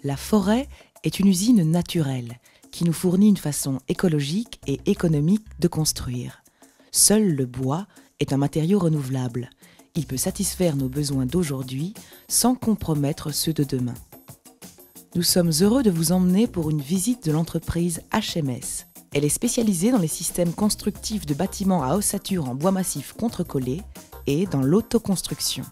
La forêt est une usine naturelle qui nous fournit une façon écologique et économique de construire. Seul le bois est un matériau renouvelable. Il peut satisfaire nos besoins d'aujourd'hui sans compromettre ceux de demain. Nous sommes heureux de vous emmener pour une visite de l'entreprise HMS. Elle est spécialisée dans les systèmes constructifs de bâtiments à ossature en bois massif contrecollé et dans l'autoconstruction.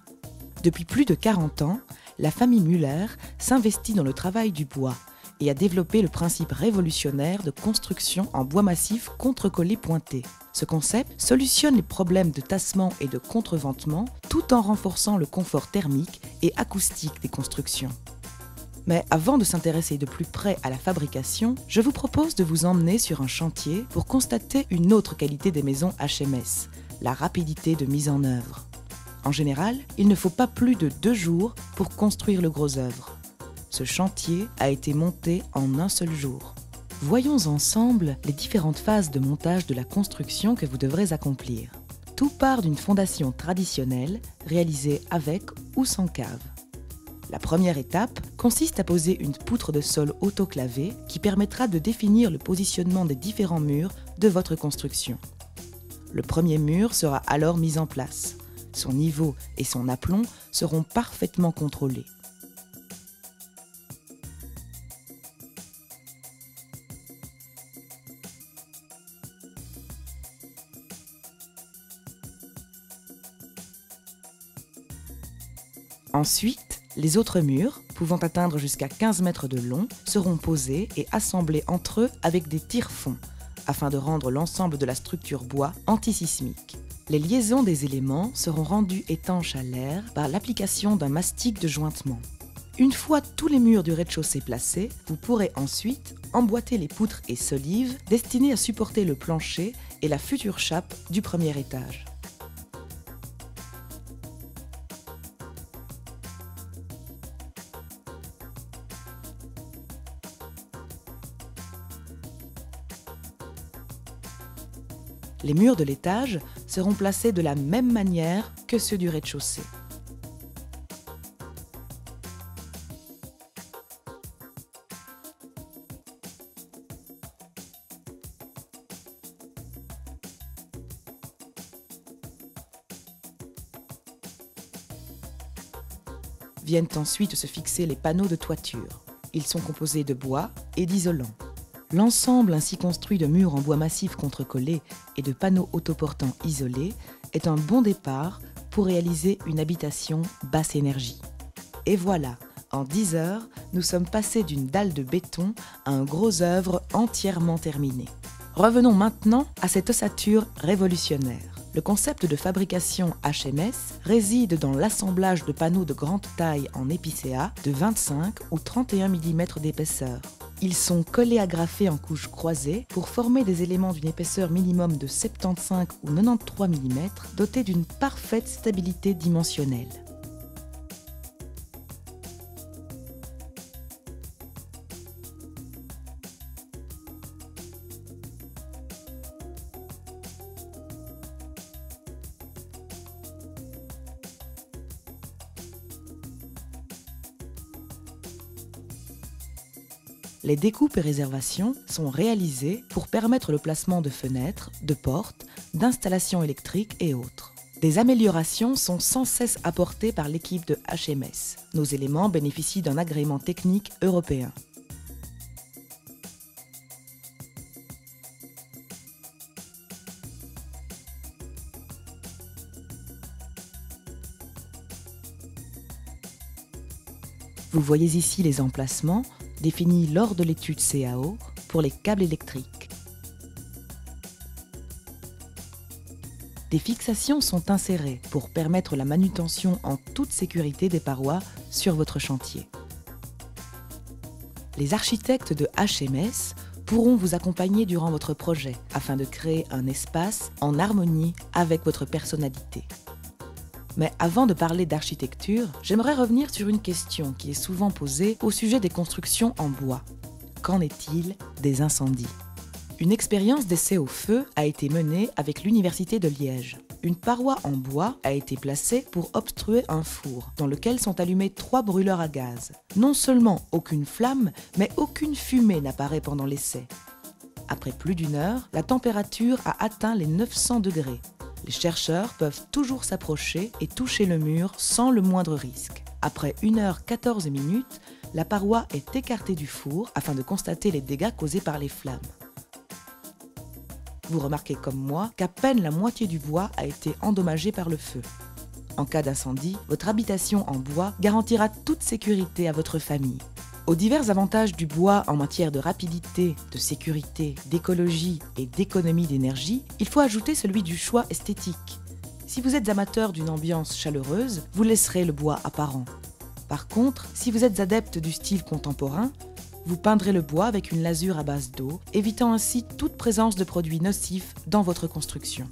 Depuis plus de 40 ans, la famille Müller s'investit dans le travail du bois et a développé le principe révolutionnaire de construction en bois massif contrecollé pointé. Ce concept solutionne les problèmes de tassement et de contreventement tout en renforçant le confort thermique et acoustique des constructions. Mais avant de s'intéresser de plus près à la fabrication, je vous propose de vous emmener sur un chantier pour constater une autre qualité des maisons HMS, la rapidité de mise en œuvre. En général, il ne faut pas plus de 2 jours pour construire le gros œuvre. Ce chantier a été monté en un seul jour. Voyons ensemble les différentes phases de montage de la construction que vous devrez accomplir. Tout part d'une fondation traditionnelle réalisée avec ou sans cave. La première étape consiste à poser une poutre de sol autoclavée qui permettra de définir le positionnement des différents murs de votre construction. Le premier mur sera alors mis en place. Son niveau et son aplomb seront parfaitement contrôlés. Ensuite, les autres murs, pouvant atteindre jusqu'à 15 mètres de long, seront posés et assemblés entre eux avec des tire-fonds, afin de rendre l'ensemble de la structure bois antisismique. Les liaisons des éléments seront rendues étanches à l'air par l'application d'un mastic de jointement. Une fois tous les murs du rez-de-chaussée placés, vous pourrez ensuite emboîter les poutres et solives destinées à supporter le plancher et la future chape du premier étage. Les murs de l'étage seront placés de la même manière que ceux du rez-de-chaussée. Viennent ensuite se fixer les panneaux de toiture. Ils sont composés de bois et d'isolant. L'ensemble ainsi construit de murs en bois massif contrecollés et de panneaux autoportants isolés est un bon départ pour réaliser une habitation basse énergie. Et voilà, en 10 heures, nous sommes passés d'une dalle de béton à un gros œuvre entièrement terminé. Revenons maintenant à cette ossature révolutionnaire. Le concept de fabrication HMS réside dans l'assemblage de panneaux de grande taille en épicéa de 25 ou 31 mm d'épaisseur. Ils sont collés agrafés en couches croisées pour former des éléments d'une épaisseur minimum de 75 ou 93 mm dotés d'une parfaite stabilité dimensionnelle. Les découpes et réservations sont réalisées pour permettre le placement de fenêtres, de portes, d'installations électriques et autres. Des améliorations sont sans cesse apportées par l'équipe de HMS. Nos éléments bénéficient d'un agrément technique européen. Vous voyez ici les emplacements définis lors de l'étude CAO pour les câbles électriques. Des fixations sont insérées pour permettre la manutention en toute sécurité des parois sur votre chantier. Les architectes de HMS pourront vous accompagner durant votre projet afin de créer un espace en harmonie avec votre personnalité. Mais avant de parler d'architecture, j'aimerais revenir sur une question qui est souvent posée au sujet des constructions en bois. Qu'en est-il des incendies ? Une expérience d'essai au feu a été menée avec l'Université de Liège. une paroi en bois a été placée pour obstruer un four dans lequel sont allumés 3 brûleurs à gaz. Non seulement aucune flamme, mais aucune fumée n'apparaît pendant l'essai. Après plus d'1 heure, la température a atteint les 900 degrés. Les chercheurs peuvent toujours s'approcher et toucher le mur sans le moindre risque. Après 1h14, la paroi est écartée du four afin de constater les dégâts causés par les flammes. Vous remarquez comme moi qu'à peine la moitié du bois a été endommagée par le feu. En cas d'incendie, votre habitation en bois garantira toute sécurité à votre famille. Aux divers avantages du bois en matière de rapidité, de sécurité, d'écologie et d'économie d'énergie, il faut ajouter celui du choix esthétique. Si vous êtes amateur d'une ambiance chaleureuse, vous laisserez le bois apparent. Par contre, si vous êtes adepte du style contemporain, vous peindrez le bois avec une lasure à base d'eau, évitant ainsi toute présence de produits nocifs dans votre construction.